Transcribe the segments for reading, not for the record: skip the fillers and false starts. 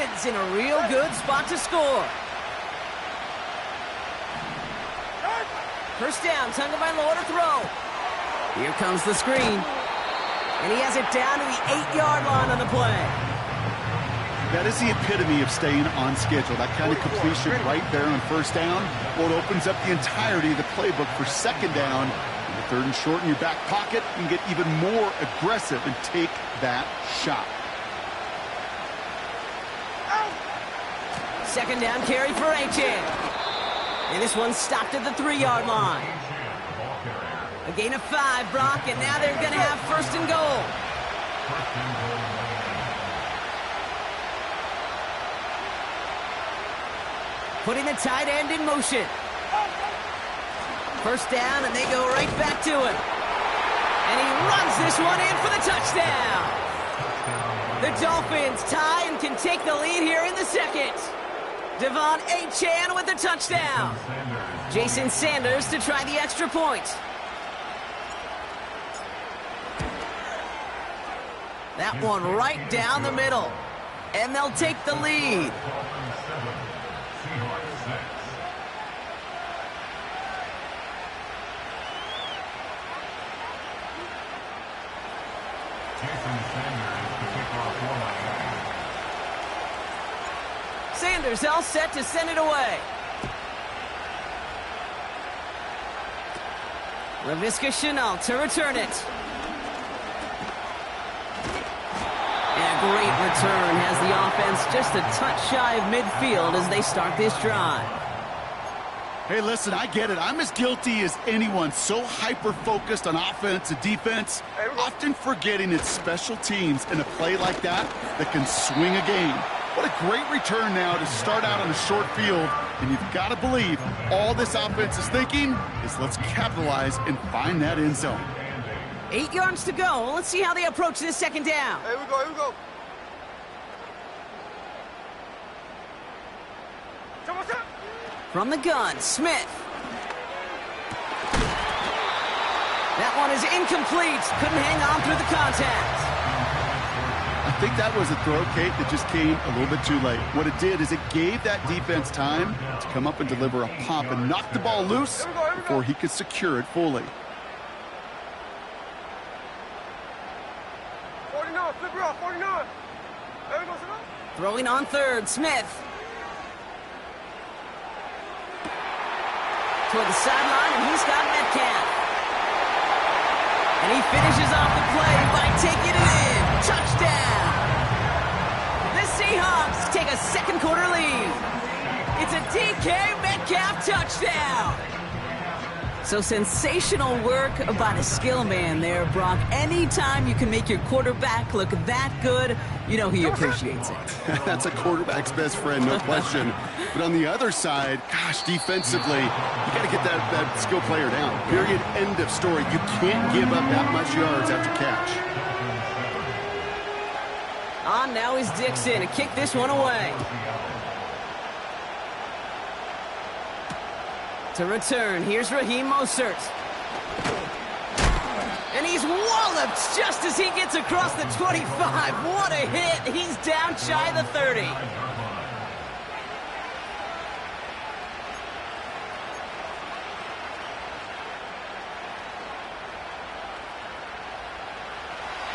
Phins in a real good spot to score. First down, Tagovailoa to throw. Here comes the screen. And he has it down to the 8-yard line on the play. That is the epitome of staying on schedule. That kind of completion right there on first down. Well, it opens up the entirety of the playbook for second down. And the third and short in your back pocket, you can get even more aggressive and take that shot. Second down carry for Achan. And this one stopped at the 3-yard line. A gain of 5, Brock, and now they're going to have first and goal. Putting the tight end in motion. First down, and they go right back to it. And he runs this one in for the touchdown. The Dolphins tie and can take the lead here in the second. Devon Achan with the touchdown. Jason Sanders to try the extra point. That one right down the middle. And they'll take the lead. Sanders all set to send it away. Laviska Shenault to return it. And a great return has the offense just a touch shy of midfield as they start this drive. Hey, listen, I get it. I'm as guilty as anyone. So hyper-focused on offense and defense, often forgetting it's special teams in a play like that can swing a game. What a great return now to start out on a short field. And you've got to believe all this offense is thinking is let's capitalize and find that end zone. 8 yards to go. Let's see how they approach this second down. Here we go, here we go. From the gun, Smith. That one is incomplete. Couldn't hang on through the contact. I think that was a throw, Kate, that just came a little bit too late. What it did is it gave that defense time to come up and deliver a pop and knock the ball loose before he could secure it fully. 49, flip it off, 49. There we go, throwing on third, Smith. Toward the sideline, and he's got Metcalf. And he finishes off the play by taking it in. Touchdown! The Seahawks take a second quarter lead. It's a DK Metcalf touchdown. So sensational work by the skill man there, Brock. Anytime you can make your quarterback look that good, you know he appreciates it. That's a quarterback's best friend, no question. But on the other side, gosh, defensively, you got to get that skill player down. Period, end of story. You can't give up that much yards after catch. On now is Dixon to kick this one away. To return, here's Raheem Mostert. And he's walloped just as he gets across the 25. What a hit. He's down shy of the 30.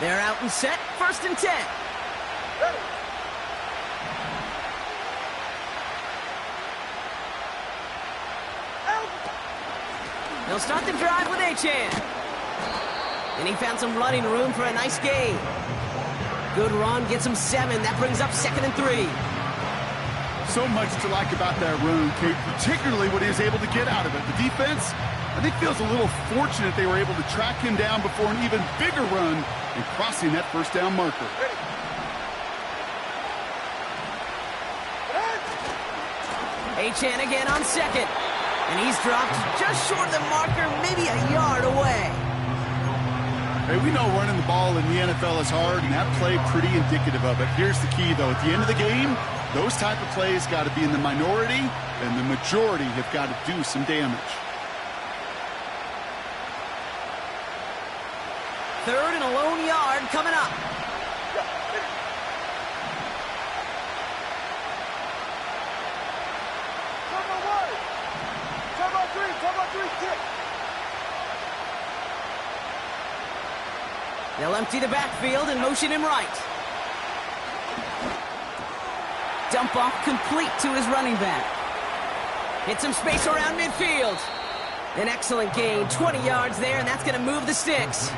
They're out and set, first and 10. They'll start the drive with Achan. And he found some running room for a nice gain. Good run, gets him 7. That brings up second and 3. So much to like about that run, Kate, particularly what he was able to get out of it. The defense, I think, feels a little fortunate they were able to track him down before an even bigger run and crossing that first down marker. Achan again on second. And he's dropped just short of the marker, maybe a yard away. Hey, we know running the ball in the NFL is hard, and that play pretty indicative of it. Here's the key, though. At the end of the game, those type of plays got to be in the minority, and the majority have got to do some damage. Third and a lone yard coming up. They'll empty the backfield and motion him right. Dump off complete to his running back. Hit some space around midfield. An excellent gain, 20 yards there, and that's going to move the sticks.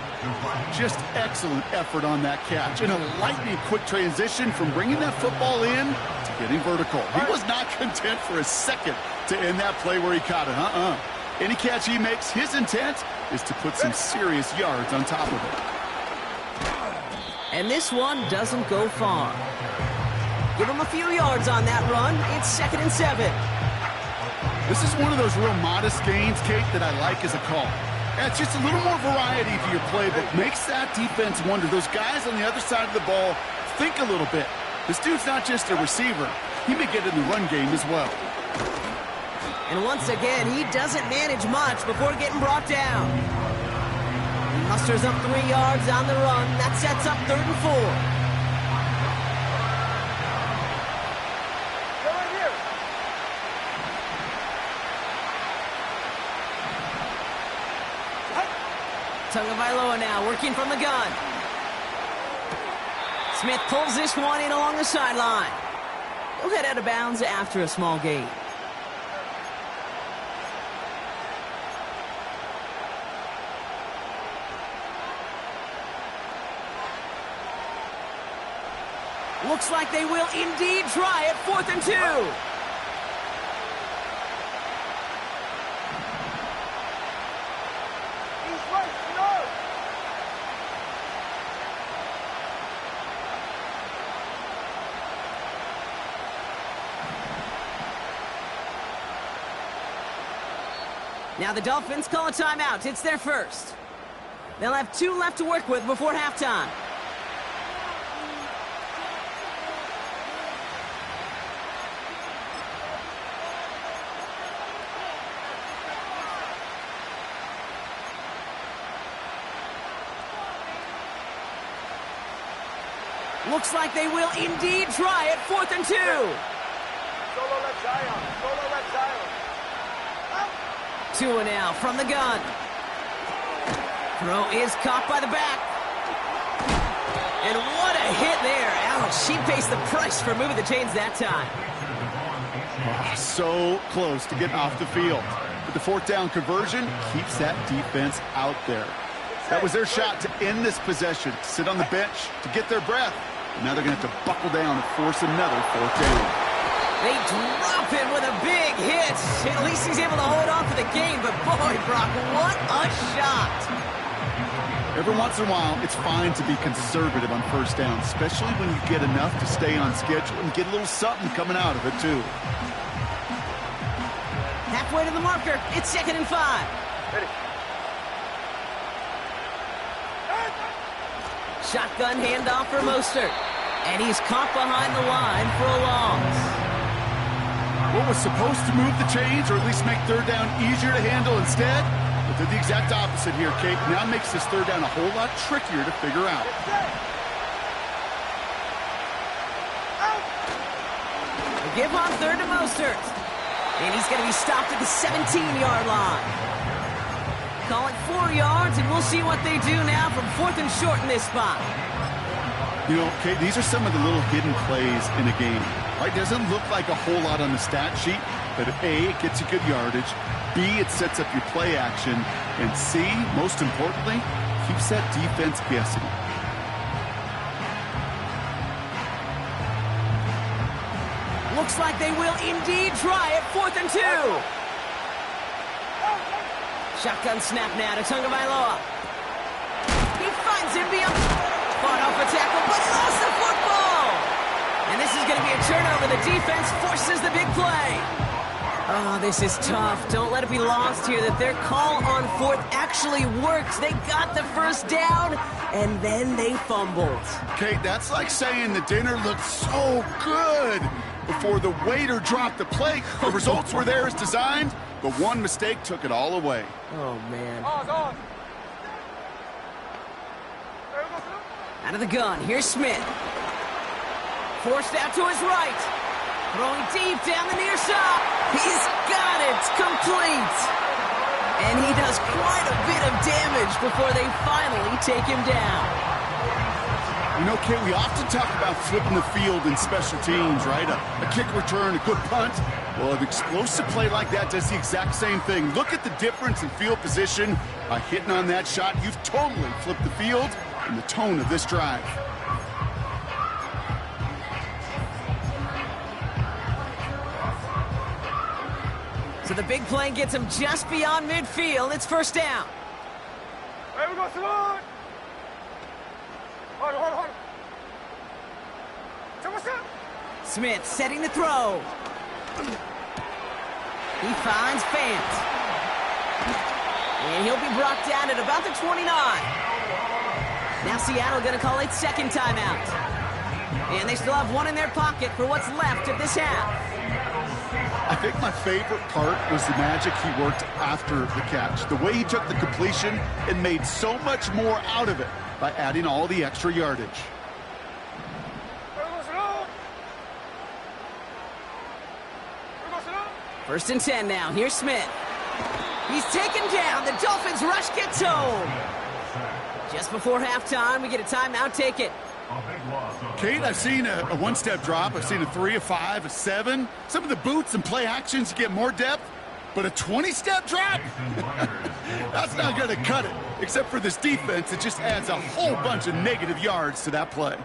Just excellent effort on that catch. And a lightning quick transition from bringing that football in to getting vertical. He was not content for a second to end that play where he caught it. Any catch he makes, his intent is to put some serious yards on top of it. And this one doesn't go far. Give him a few yards on that run. It's 2nd and 7. This is one of those real modest gains, Kate, that I like as a call. Yeah, it's just a little more variety to your playbook. Makes that defense wonder. Those guys on the other side of the ball think a little bit. This dude's not just a receiver. He may get in the run game as well. And once again, he doesn't manage much before getting brought down. He musters up 3 yards on the run. That sets up 3rd and 4. Tagovailoa now working from the gun. Smith pulls this one in along the sideline. He'll head out of bounds after a small gain. Looks like they will indeed try it. 4th and 2. Now the Dolphins call a timeout. It's their first. They'll have 2 left to work with before halftime. Looks like they will indeed try it. 4th and 2. Solo left Zion. Solo left Zion. 2 and out from the gun. Throw is caught by the back. And what a hit there. Ouch, she pays the price for moving the chains that time. So close to getting off the field. But the 4th down conversion keeps that defense out there. That was their shot to end this possession, sit on the bench, to get their breath. And now they're going to have to buckle down and force another 4th down. They drop him with a big hit. At least he's able to hold on for the game. But boy, Brock, what a shot. Every once in a while, it's fine to be conservative on 1st down, especially when you get enough to stay on schedule and get a little something coming out of it, too. Halfway to the marker. It's 2nd and 5. Ready. Shotgun handoff for Mostert. And he's caught behind the line for a loss. What was supposed to move the chains, or at least make 3rd down easier to handle instead, but did the exact opposite here, Kate. Now makes this 3rd down a whole lot trickier to figure out. They give on 3rd to Mostert. And he's going to be stopped at the 17-yard line. Call it 4 yards, and we'll see what they do now from 4th and short in this spot. You know, Kate, these are some of the little hidden plays in a game. Right? Doesn't look like a whole lot on the stat sheet, but A, it gets you good yardage. B, it sets up your play action. And C, most importantly, keeps that defense guessing. Looks like they will indeed try it. 4th and 2. Shotgun snap now to Tagovailoa. He finds him beyond. Fought off a tackle, but he lost the football. And this is going to be a turnover. The defense forces the big play. Oh, this is tough. Don't let it be lost here that their call on 4th actually worked. They got the 1st down, and then they fumbled. Kate, that's like saying the dinner looked so good before the waiter dropped the plate. The results were there as designed, but one mistake took it all away. Oh, man. On. Out of the gun, here's Smith. Forced out to his right. Throwing deep down the near side. He's got it. Complete. And he does quite a bit of damage before they finally take him down. You know, Kate, we often talk about flipping the field in special teams, right? A kick return, a good punt. Well, an explosive play like that does the exact same thing. Look at the difference in field position. By hitting on that shot, you've totally flipped the field and the tone of this drive. So the big play gets him just beyond midfield. It's first down. Hey, we go slow. Hold. Smith setting the throw. He finds Phins. And he'll be brought down at about the 29. Now Seattle going to call its second timeout. And they still have one in their pocket for what's left of this half. I think my favorite part was the magic he worked after the catch. The way he took the completion and made so much more out of it by adding all the extra yardage. First and 10 now. Here's Smith. He's taken down. The Dolphins rush gets home. Just before halftime, we get a timeout. Take it. Kate, I've seen a one-step drop. I've seen a 3, a 5, a 7. Some of the boots and play actions get more depth, but a 20-step drop? That's not going to cut it. Except for this defense, it just adds a whole bunch of negative yards to that play.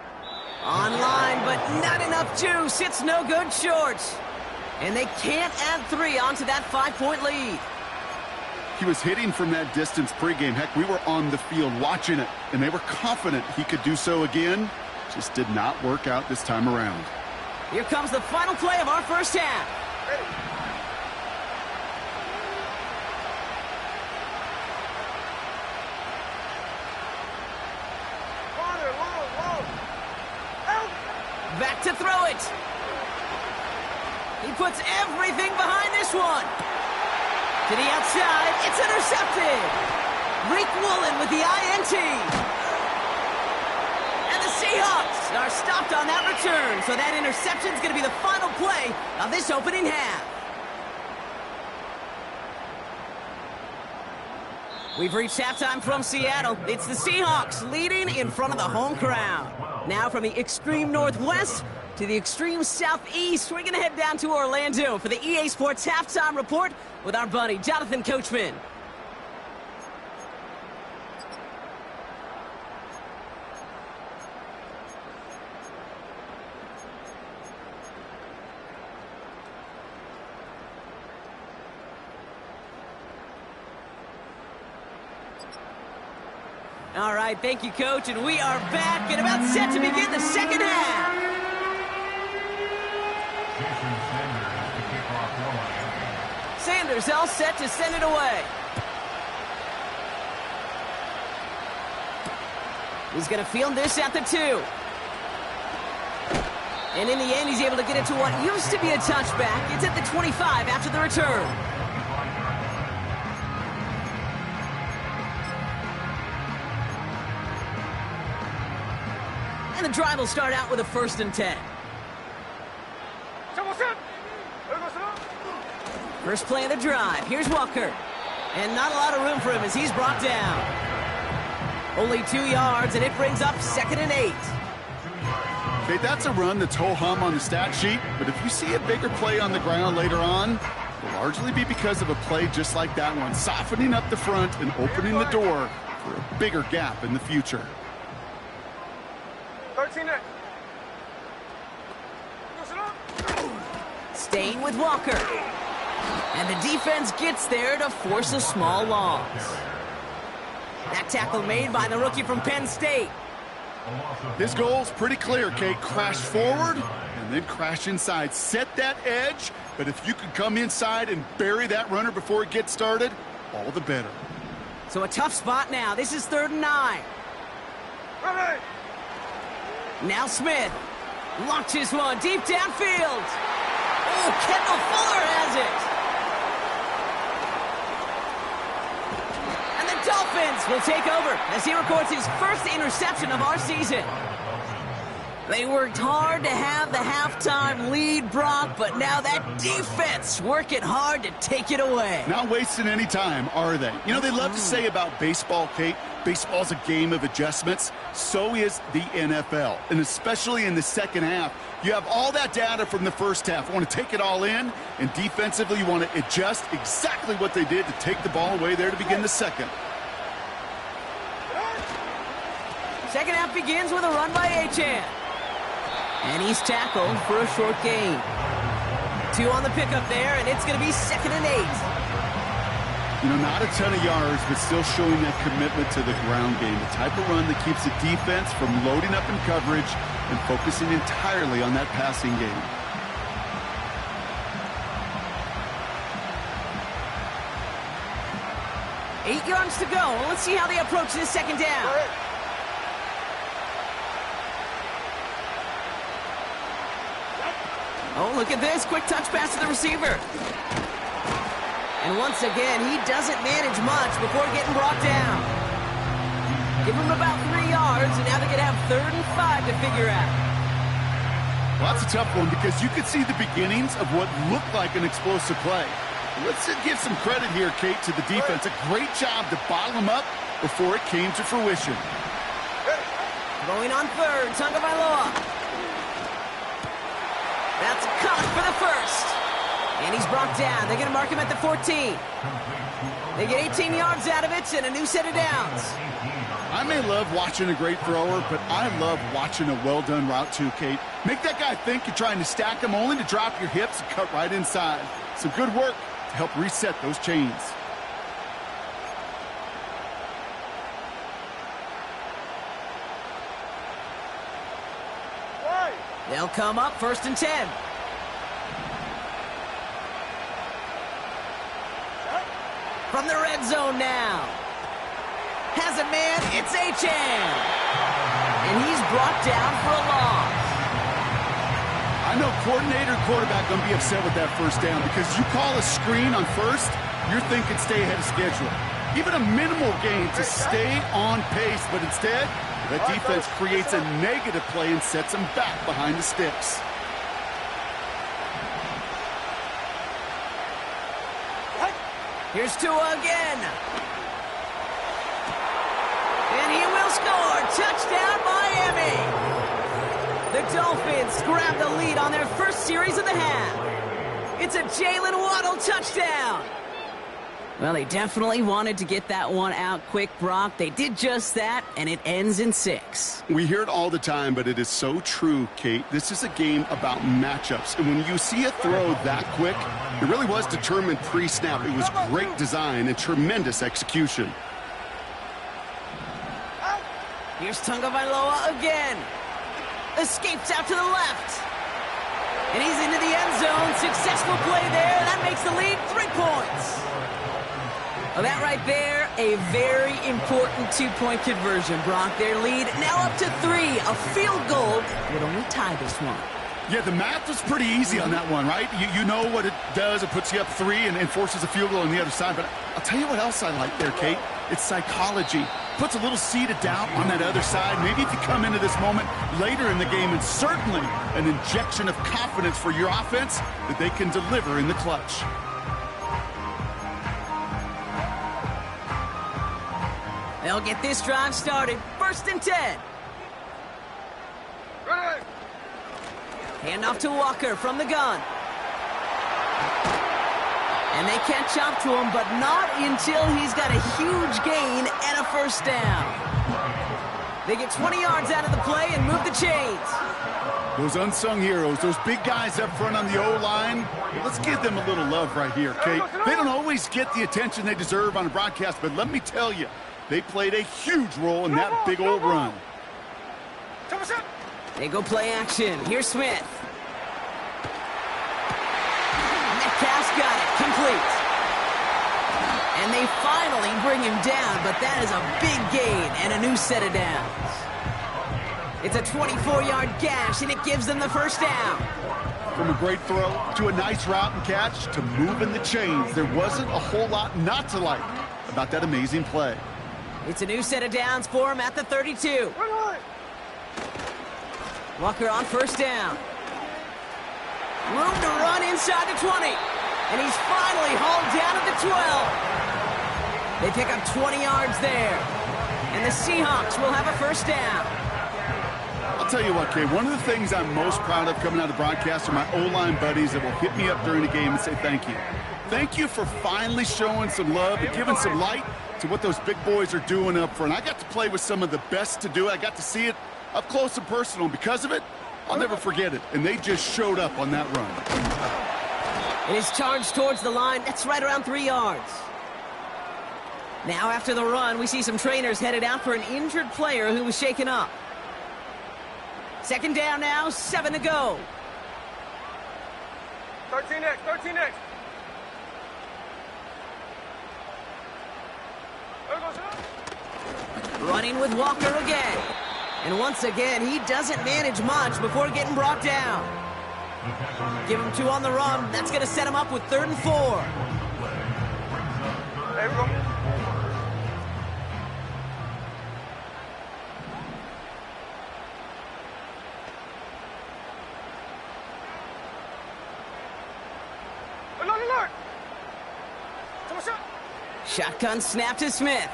Online, but not enough juice. It's no good short. And they can't add 3 onto that 5-point lead. He was hitting from that distance pregame. Heck, we were on the field watching it, and they were confident he could do so again. Just did not work out this time around. Here comes the final play of our first half. Back to throw it. He puts everything behind this one. To the outside, it's intercepted. Reek Woolen with the INT. And the Seahawks are stopped on that return, so that interception is going to be the final play of this opening half. We've reached halftime from Seattle. It's the Seahawks leading in front of the home crowd. Now from the extreme northwest to the extreme southeast, we're going to head down to Orlando for the EA Sports Halftime Report with our buddy, Jonathan Coachman. All right, thank you, Coach, and we are back and about set to begin the second half. Sanders all set to send it away. He's going to field this at the 2. And in the end, he's able to get it to what used to be a touchback. It's at the 25 after the return. And the drive will start out with a 1st and 10. First play of the drive. Here's Walker. And not a lot of room for him as he's brought down. Only 2 yards, and it brings up 2nd and 8. Okay, that's a run that's ho-hum on the stat sheet, but if you see a bigger play on the ground later on, it'll largely be because of a play just like that one, softening up the front and opening the door for a bigger gap in the future. 13. Staying with Walker. And the defense gets there to force a small loss. That tackle made by the rookie from Penn State. His goal's pretty clear, Kate. Crash forward and then crash inside. Set that edge, but if you can come inside and bury that runner before it gets started, all the better. So a tough spot now. This is 3rd and 9. Ready. Now Smith launches one deep downfield. Oh, Kendall Fuller has it. And the Dolphins will take over as he records his first interception of our season. They worked hard to have the halftime lead, Brock, but now that defense working hard to take it away. Not wasting any time, are they? You know, they love to say about baseball, Kate, baseball's a game of adjustments. So is the NFL, and especially in the second half. You have all that data from the first half. You want to take it all in, and defensively you want to adjust exactly what they did to take the ball away there to begin the second. Second half begins with a run by Achan. And he's tackled for a short gain. 2 on the pickup there, and it's going to be 2nd and 8. You know, not a ton of yards, but still showing that commitment to the ground game. The type of run that keeps the defense from loading up in coverage and focusing entirely on that passing game. Eight yards to go. Let's see how they approach this second down. Oh, look at this. Quick touch pass to the receiver. And once again, he doesn't manage much before getting brought down. Give him about 3 yards, and now they're going to have 3rd and 5 to figure out. Well, that's a tough one because you could see the beginnings of what looked like an explosive play. Let's give some credit here, Kate, to the defense. A great job to bottle him up before it came to fruition. Going on 3rd, Tagovailoa. That's caught for the first. And he's brought down. They're going to mark him at the 14. They get 18 yards out of it and a new set of downs. I may love watching a great thrower, but I love watching a well-done route too, Kate. Make that guy think you're trying to stack him only to drop your hips and cut right inside. Some good work to help reset those chains. They'll come up 1st and 10. From the red zone now. Has a man, it's Achan. And he's brought down for a loss. I know coordinator and quarterback going to be upset with that first down because you call a screen on first, you're thinking stay ahead of schedule. Even a minimal gain to stay on pace, but instead, the defense creates a negative play and sets them back behind the sticks. Here's Tua again. And he will score. Touchdown, Miami. The Dolphins grab the lead on their first series of the half. It's a Jalen Waddle touchdown. Well, they definitely wanted to get that one out quick, Brock. They did just that, and it ends in 6. We hear it all the time, but it is so true, Kate. This is a game about matchups. And when you see a throw that quick, it really was determined pre-snap. It was great design and tremendous execution. Here's Tagovailoa again. Escapes out to the left. And he's into the end zone. Successful play there. That makes the lead 3 points. Well, that right there, a very important 2-point conversion, Brock. Their lead now up to 3. A field goal would only tie this one. Yeah, the math was pretty easy on that one, right? You know what it does. It puts you up 3 and forces a field goal on the other side. But I'll tell you what else I like there, Kate. It's psychology. Puts a little seed of doubt on that other side. Maybe if you come into this moment later in the game, and certainly an injection of confidence for your offense that they can deliver in the clutch. They'll get this drive started. 1st and 10. Hand off to Walker from the gun. And they catch up to him, but not until he's got a huge gain and a 1st down. They get 20 yards out of the play and move the chains. Those unsung heroes, those big guys up front on the O-line, let's give them a little love right here, Kate. They don't always get the attention they deserve on a broadcast, but let me tell you, they played a huge role in that big old run. They go play action. Here's Smith. Metcalf's got it. Complete. And they finally bring him down, but that is a big gain and a new set of downs. It's a 24-yard gash, and it gives them the 1st down. From a great throw to a nice route and catch to moving the chains, there wasn't a whole lot not to like about that amazing play. It's a new set of downs for him at the 32. Walker on first down. Room to run inside the 20. And he's finally hauled down at the 12. They pick up 20 yards there. And the Seahawks will have a first down. I'll tell you what, Kay, one of the things I'm most proud of coming out of broadcast are my O-line buddies that will hit me up during the game and say thank you. Thank you for finally showing some love and giving some light to what those big boys are doing up front. I got to play with some of the best to do it. I got to see it up close and personal. And because of it, I'll never forget it. And they just showed up on that run. And his charge towards the line, that's right around 3 yards. Now after the run, we see some trainers headed out for an injured player who was shaken up. Second down now, 7 to go. 13X, 13X. Running with Walker again. And once again, he doesn't manage much before getting brought down. Give him 2 on the run. That's going to set him up with 3rd and 4. There we go. Alert! Shotgun snap to Smith.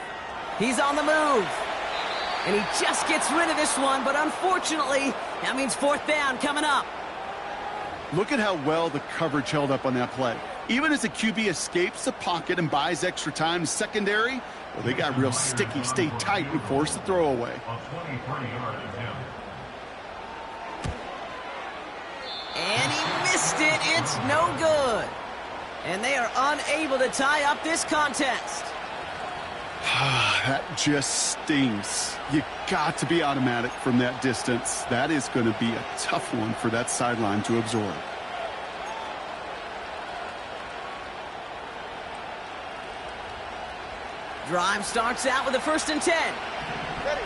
He's on the move. And he just gets rid of this one, but unfortunately, that means 4th down coming up. Look at how well the coverage held up on that play. Even as the QB escapes the pocket and buys extra time, secondary, well, they got real sticky, stay tight, and force the throw away. And he missed it. It's no good. And they are unable to tie up this contest. That just stings. You got to be automatic from that distance. That is going to be a tough one for that sideline to absorb. Drive starts out with a 1st and 10. Ready.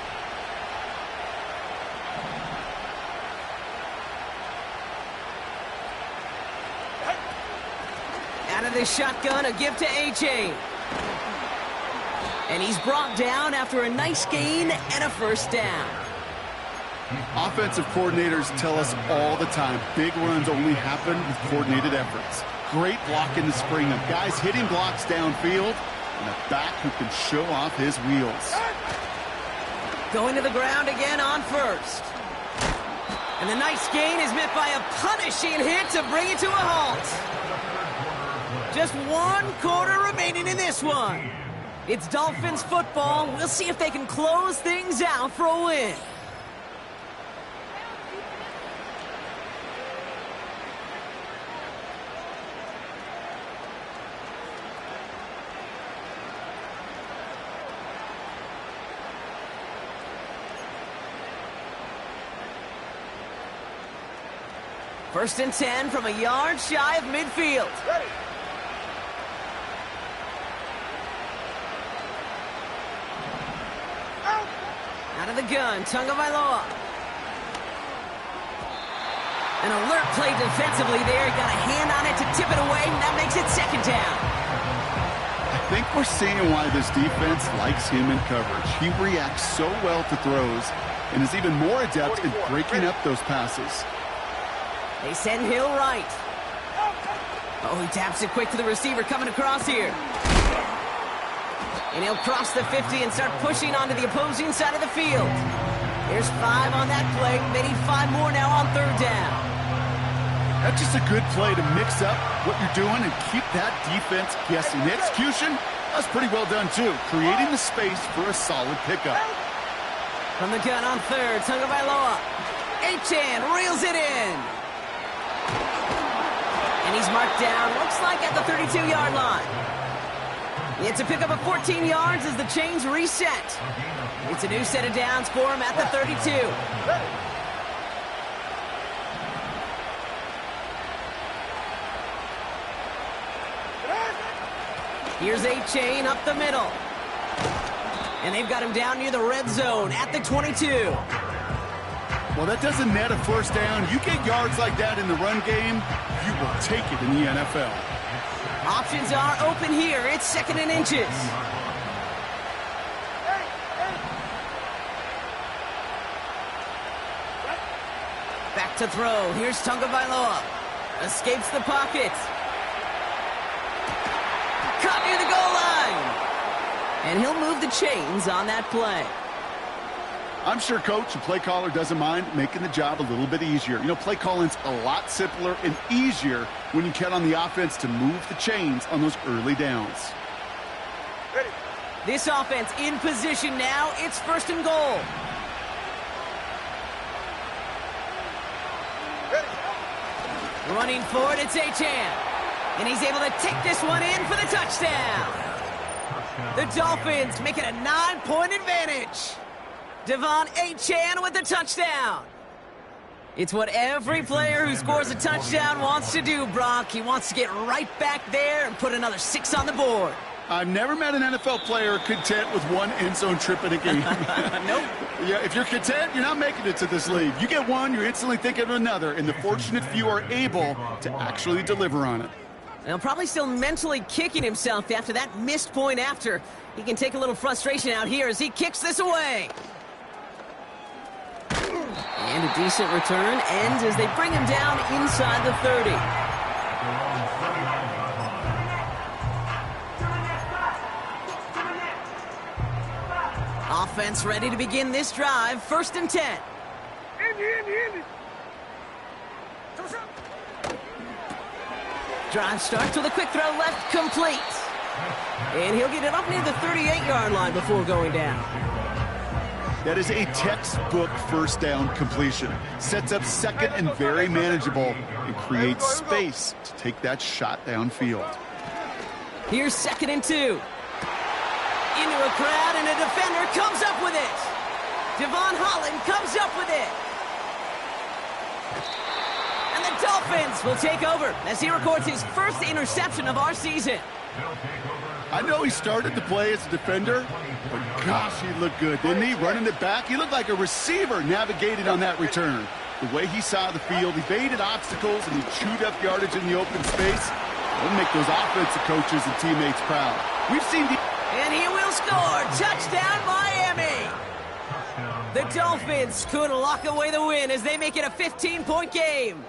Out of the shotgun, a give to A-Chain. And he's brought down after a nice gain and a 1st down. Offensive coordinators tell us all the time, big runs only happen with coordinated efforts. Great block in the spring of guys hitting blocks downfield and a back who can show off his wheels. Going to the ground again on 1st. And the nice gain is met by a punishing hit to bring it to a halt. Just 1 quarter remaining in this one. It's Dolphins football. We'll see if they can close things out for a win. First and 10 from a yard shy of midfield. Ready. Out of the gun, Tagovailoa. An alert play defensively there. Got a hand on it to tip it away, and that makes it 2nd down. I think we're seeing why this defense likes him in coverage. He reacts so well to throws and is even more adept in breaking up those passes. They send Hill right. Oh, he taps it quick to the receiver coming across here. And he'll cross the 50 and start pushing onto the opposing side of the field. There's 5 on that play. They need 5 more now on 3rd down. That's just a good play to mix up what you're doing and keep that defense guessing. The execution, that's pretty well done too, creating the space for a solid pickup. From the gun on 3rd, Tagovailoa. A-Chan reels it in. And he's marked down, looks like at the 32-yard line. It's a pickup of 14 yards as the chains reset. It's a new set of downs for him at the 32. Here's A-Chain up the middle. And they've got him down near the red zone at the 22. Well, that doesn't net a 1st down. You get yards like that in the run game, you will take it in the NFL. Options are open here. It's 2nd and inches. to throw. Here's Tagovailoa. Escapes the pocket. Caught near the goal line. And he'll move the chains on that play. I'm sure coach and play caller doesn't mind making the job a little bit easier. You know, play calling's a lot simpler and easier when you count on the offense to move the chains on those early downs. Ready. This offense in position now. It's 1st and goal. Ready. Running forward, it's Achane. And he's able to take this one in for the touchdown. The Dolphins make it a 9-point advantage. Devon Achane with the touchdown. It's what every player who scores a touchdown wants to do, Brock. He wants to get right back there and put another 6 on the board. I've never met an NFL player content with one end zone trip in a game. Nope. Yeah, if you're content, you're not making it to this league. You get one, you're instantly thinking of another, and the fortunate few are able to actually deliver on it. Now, probably still mentally kicking himself after that missed point after. He can take a little frustration out here as he kicks this away. And a decent return ends as they bring him down inside the 30. Offense ready to begin this drive. 1st and 10. Drive starts with a quick throw left, complete. And he'll get it up near the 38-yard line before going down. That is a textbook 1st down completion. Sets up 2nd and very manageable and creates space to take that shot downfield. Here's 2nd and 2. Into a crowd, and a defender comes up with it. Devon Holland comes up with it. And the Dolphins will take over as he records his 1st interception of our season. I know he started the play as a defender, but gosh, he looked good, didn't he? Running it back, he looked like a receiver navigating on that return. The way he saw the field, he evaded obstacles, and he chewed up yardage in the open space. It'll make those offensive coaches and teammates proud. We've seen the... And he will score. Touchdown, Miami. The Dolphins could lock away the win as they make it a 15-point game.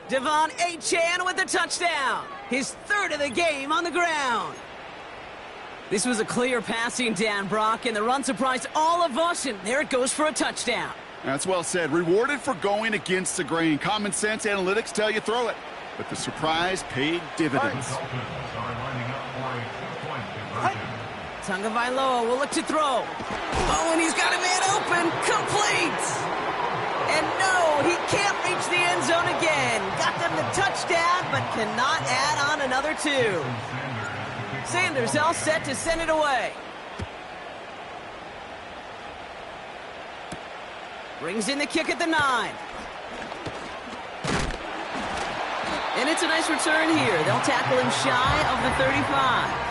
Devon Achane with the touchdown. His 3rd of the game on the ground. This was a clear passing down, Brock, and the run surprised all of us, and there it goes for a touchdown. That's well said. Rewarded for going against the grain. Common sense analytics tell you throw it, but the surprise paid dividends. Tagovailoa will look to throw. Oh, and he's got a man open. Complete. And no, he can't reach the end zone again. Got them the touchdown, but cannot add on another 2. Sanders all set to send it away. Brings in the kick at the 9. And it's a nice return here. They'll tackle him shy of the 35.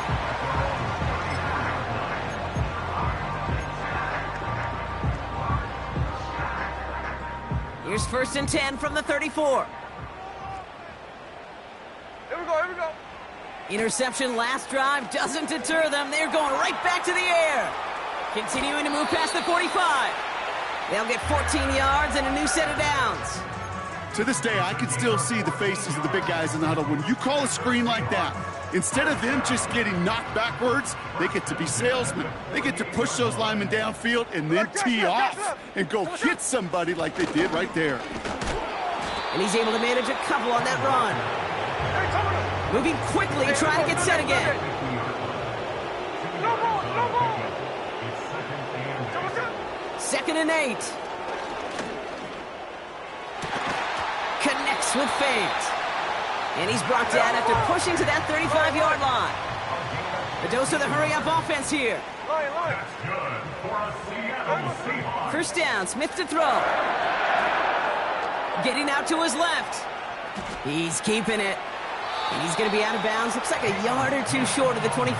Here's 1st and 10 from the 34. Here we go, here we go. Interception last drive doesn't deter them. They're going right back to the air. Continuing to move past the 45. They'll get 14 yards and a new set of downs. To this day, I can still see the faces of the big guys in the huddle. When you call a screen like that, instead of them just getting knocked backwards, they get to be salesmen. They get to push those linemen downfield and then tee off and go hit somebody like they did right there. And he's able to manage a couple on that run. Moving quickly, trying to get set again. No more, no more. 2nd and 8. Connects with feint. And he's brought down after pushing to that 35-yard line. The dose of the hurry-up offense here. First down, Smith to throw. Getting out to his left. He's keeping it. And he's going to be out of bounds. Looks like a yard or 2 short of the 25.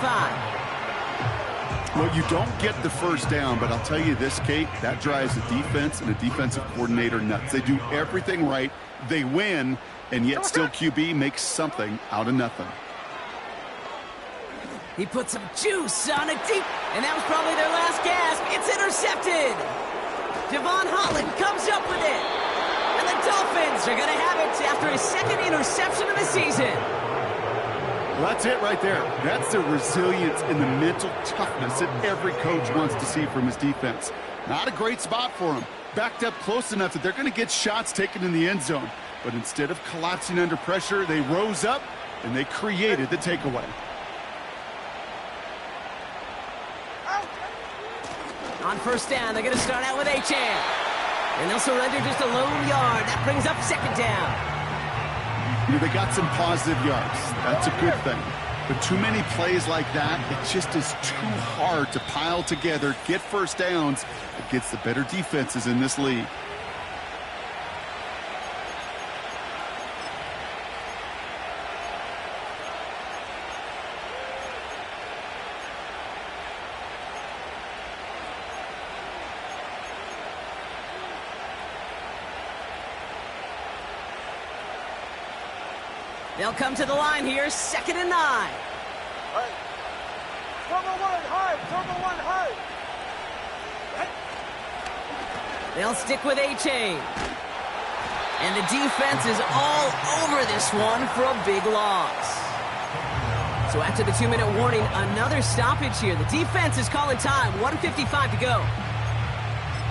Well, you don't get the first down, but I'll tell you this, Kate, that drives the defense and the defensive coordinator nuts. They do everything right. They win, and yet still QB makes something out of nothing. He put some juice on it deep, and that was probably their last gasp. It's intercepted. Devon Holland comes up with it. And the Dolphins are going to have it after his second interception of the season. Well, that's it right there. That's the resilience and the mental toughness that every coach wants to see from his defense. Not a great spot for him. Backed up close enough that they're going to get shots taken in the end zone. But instead of collapsing under pressure, they rose up and they created the takeaway. On first down, they're going to start out with H.A. And they'll surrender just a lone yard. That brings up second down. You know, they got some positive yards. That's a good thing. But too many plays like that, it just is too hard to pile together, get first downs against the better defenses in this league. They'll come to the line here, 2nd and 9. Hey. Turbo one high. Hey. They'll stick with A-Chain. And the defense is all over this one for a big loss. So after the 2-minute warning, another stoppage here. The defense is calling time, 1:55 to go.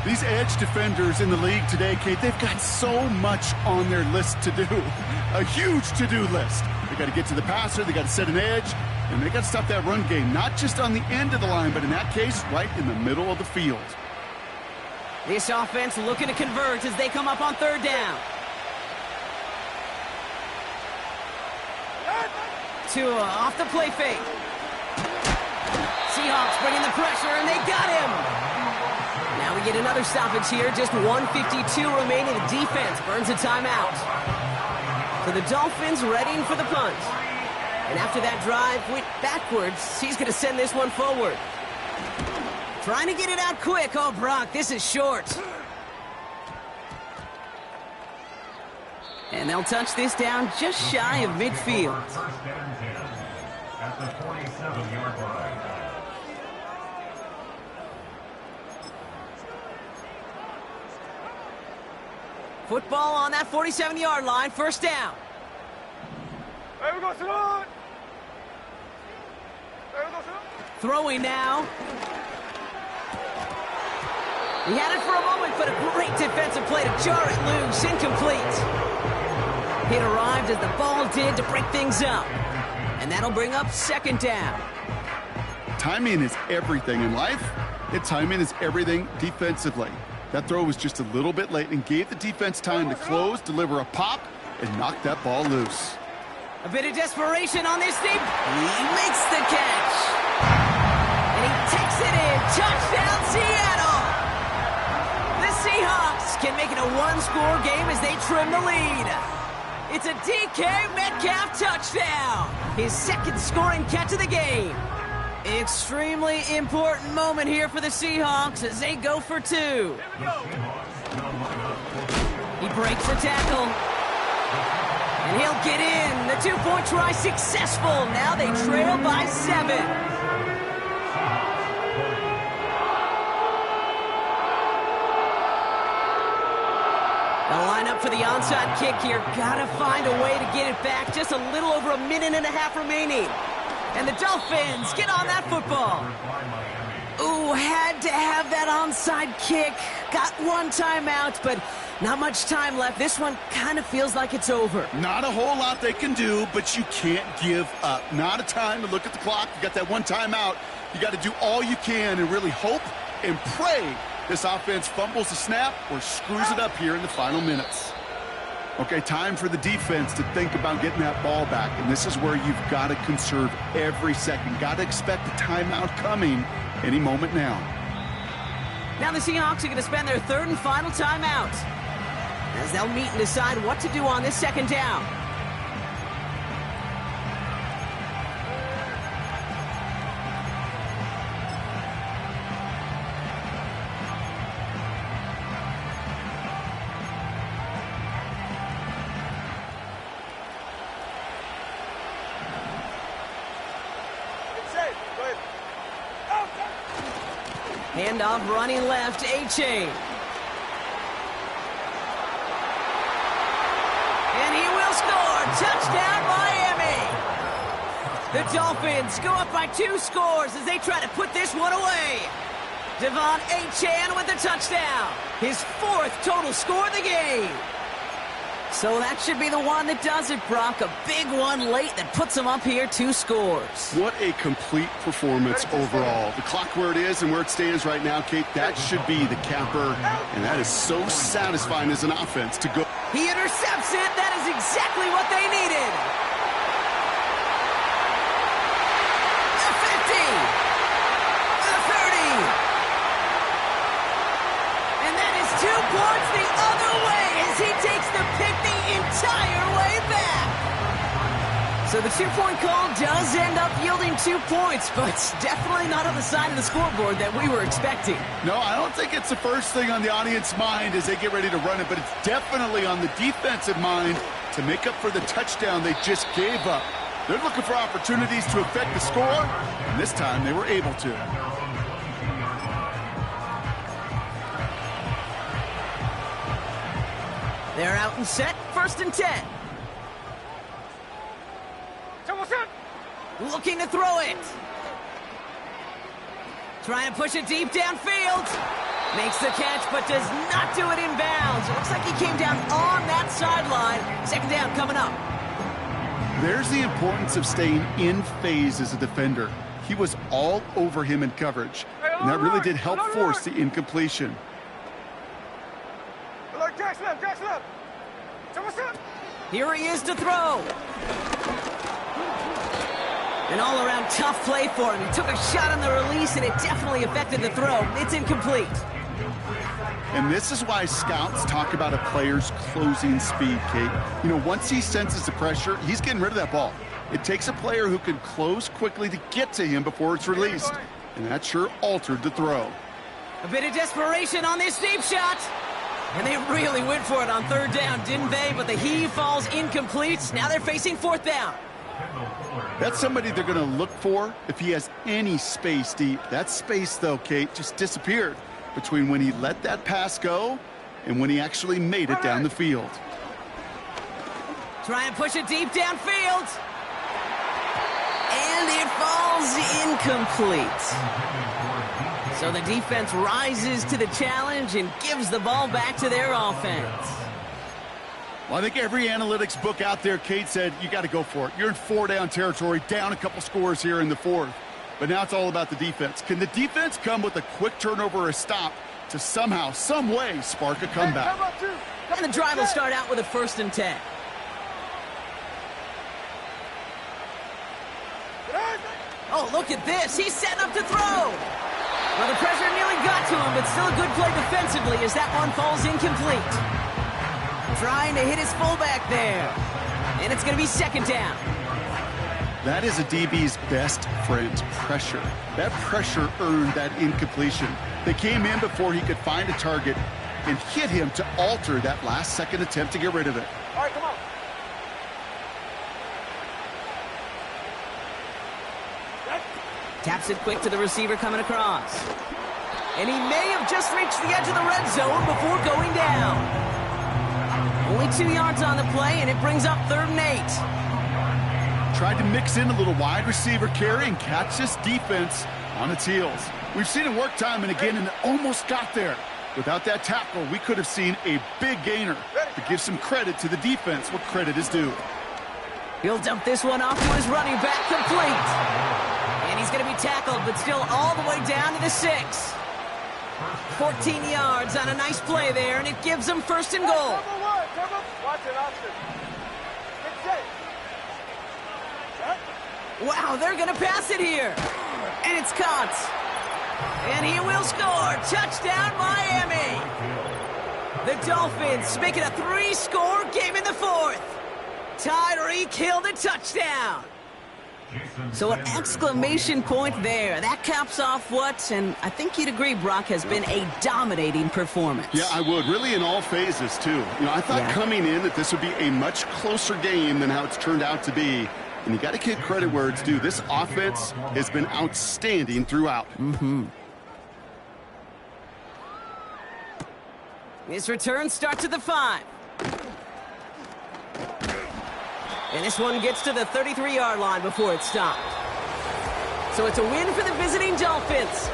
These edge defenders in the league today, Kate, they've got so much on their list to do. A huge to-do list. They got to get to the passer, they got to set an edge, and they got to stop that run game, not just on the end of the line, but in that case, right in the middle of the field. This offense looking to convert as they come up on 3rd down. Tua off the play fake. Seahawks bringing the pressure, and they got him. Now we get another stoppage here, just 1:52 remaining. The defense burns a timeout. So the Dolphins readying for the punt. And after that drive went backwards, he's going to send this one forward. Trying to get it out quick. Oh, Brock, this is short. And they'll touch this down just shy of midfield. At the 47-yard line. Football on that 47-yard line, 1st down. Hey, we go, Simon. Hey, we go, Simon. Throwing now. He had it for a moment, but a great defensive play to jar it loose. Incomplete. It arrived as the ball did to break things up. And that'll bring up 2nd down. Timing is everything in life, and timing is everything defensively. That throw was just a little bit late and gave the defense time to close, deliver a pop, and knock that ball loose. A bit of desperation on this deep. He makes the catch. And he takes it in. Touchdown, Seattle. The Seahawks can make it a one-score game as they trim the lead. It's a DK Metcalf touchdown. His 2nd scoring catch of the game. Extremely important moment here for the Seahawks as they go for 2. He breaks the tackle. And he'll get in. The 2-point try successful. Now they trail by 7. They'll line up for the onside kick here. Gotta find a way to get it back. Just a little over a minute and a half remaining. And the Dolphins get on that football. Ooh, had to have that onside kick. Got one timeout, but not much time left. This one kind of feels like it's over. Not a whole lot they can do, but you can't give up. Not a time to look at the clock. You got that one timeout. You got to do all you can and really hope and pray this offense fumbles the snap or screws it up here in the final minutes. Okay, time for the defense to think about getting that ball back, and this is where you've got to conserve every second. Got to expect a timeout coming any moment now. Now the Seahawks are going to spend their 3rd and final timeout as they'll meet and decide what to do on this 2nd down. Handoff running left, A-Chain. The Dolphins go up by 2 scores as they try to put this one away. Devon Achane with the touchdown. His 4th total score of the game. So that should be the one that does it, Brock. A big one late that puts him up here 2 scores. What a complete performance overall. The clock where it is and where it stands right now, Kate, that should be the capper. And that is so satisfying as an offense to go. He intercepts it. That is exactly what they needed. The 50. The 30. And that is 2 points the other way as he takes the pick the entire way back. So the 2-point call does end up yielding 2 points, but definitely not on the side of the scoreboard that we were expecting. No, I don't think it's the first thing on the audience mind as they get ready to run it, but it's definitely on the defensive mind to make up for the touchdown they just gave up. They're looking for opportunities to affect the score, and this time they were able to. They're out and set, 1st and 10. Looking to throw it. Trying to push it deep downfield. Makes the catch, but does not do it in bounds. It looks like he came down on that sideline. 2nd down coming up. There's the importance of staying in phase as a defender. He was all over him in coverage, and that really did help force the incompletion. Here he is to throw. An all-around tough play for him. He took a shot on the release, and it definitely affected the throw. It's incomplete. And this is why scouts talk about a player's closing speed, Kate. You know, once he senses the pressure, he's getting rid of that ball. It takes a player who can close quickly to get to him before it's released. And that sure altered the throw. A bit of desperation on this deep shot. And they really went for it on 3rd down, didn't they? But the heave falls incomplete. Now they're facing 4th down. That's somebody they're going to look for if he has any space deep. That space, though, Kate, just disappeared between when he let that pass go and when he actually made it down the field. Trying to push it deep downfield. And it falls incomplete. So the defense rises to the challenge and gives the ball back to their offense. Well, I think every analytics book out there, Kate, said you got to go for it. You're in 4-down territory, down a couple scores here in the 4th. But now it's all about the defense. Can the defense come with a quick turnover or a stop to somehow, some way, spark a comeback? And the drive will start out with a 1st and 10. Oh, look at this. He's setting up to throw. Well, the pressure nearly got to him, but still a good play defensively as that one falls incomplete. Trying to hit his fullback there. And it's going to be 2nd down. That is a DB's best friend, pressure. That pressure earned that incompletion. They came in before he could find a target and hit him to alter that last-second attempt to get rid of it. All right, come on. Taps it quick to the receiver coming across. And he may have just reached the edge of the red zone before going down. Only 2 yards on the play, and it brings up 3rd and 8. Tried to mix in a little wide receiver carry and catch this defense on its heels. We've seen it work time and again, and it almost got there. Without that tackle, we could have seen a big gainer. To give some credit to the defense, what credit is due. He'll dump this one off to his running back, complete. And he's going to be tackled, but still all the way down to the 6. 14 yards on a nice play there, and it gives them 1st and goal. Watch it, option. Wow, they're going to pass it here. And it's caught. And he will score. Touchdown, Miami. The Dolphins make it a 3-score game in the 4th. Tyreek Hill the touchdown. So an exclamation point there. That caps off what, and I think you'd agree, Brock, has been a dominating performance. Yeah, I would. Really in all phases, too. You know, I thought coming in that this would be a much closer game than how it's turned out to be. And you got to give credit where it's due. This offense has been outstanding throughout. This return starts at the 5. And this one gets to the 33-yard line before it's stopped. So it's a win for the visiting Dolphins.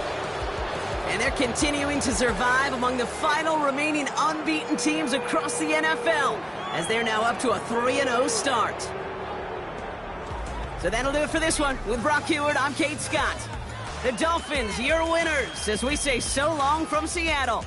And they're continuing to survive among the final remaining unbeaten teams across the NFL, as they're now up to a 3-0 start. So that'll do it for this one. With Brock Heward, I'm Kate Scott. The Dolphins, your winners, as we say so long from Seattle.